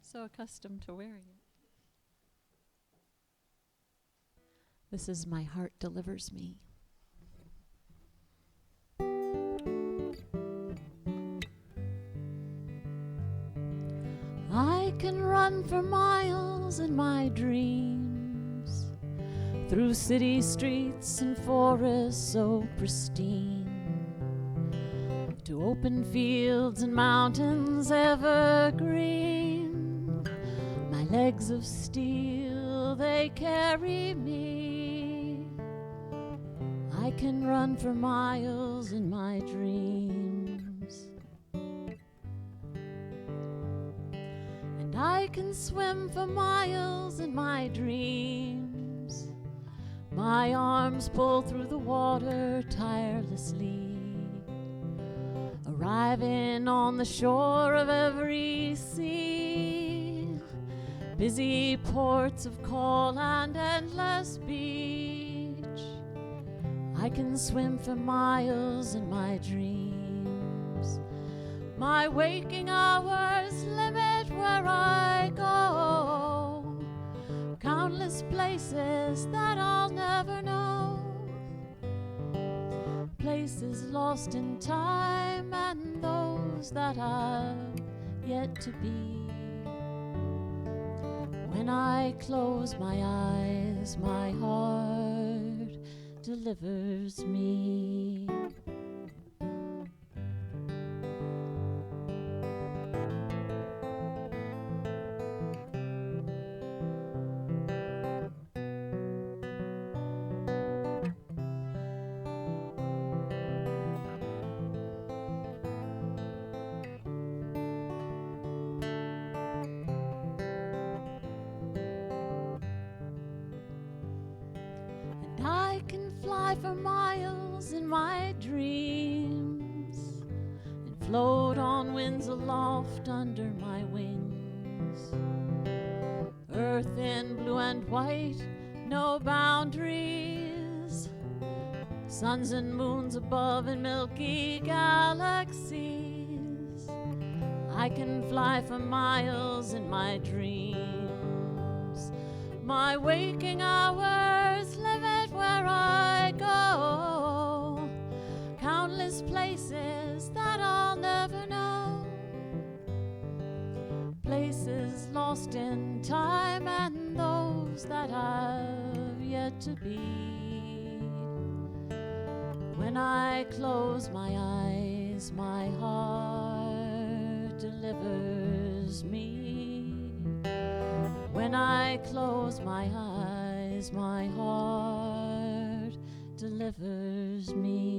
so accustomed to wearing it. This is My Heart Delivers Me. I can run for miles in my dreams, through city streets and forests so pristine, to open fields and mountains evergreen. My legs of steel, they carry me. I can run for miles in my dreams. And I can swim for miles in my dreams. My arms pull through the water tirelessly, arriving on the shore of every sea. Busy ports of call and endless beach. I can swim for miles in my dreams. My waking hours limit where I go, countless places that I'll never know, places lost in time and those that I've yet to be. When I close my eyes, my heart delivers me. I can fly for miles in my dreams and float on winds aloft under my wings. Earth in blue and white, no boundaries, suns and moons above in milky galaxies. I can fly for miles in my dreams. My waking hours limit where I go, countless places that I'll never know, places lost in time and those that I've yet to be. When I close my eyes, my heart delivers me. When I close my eyes, my heart delivers me.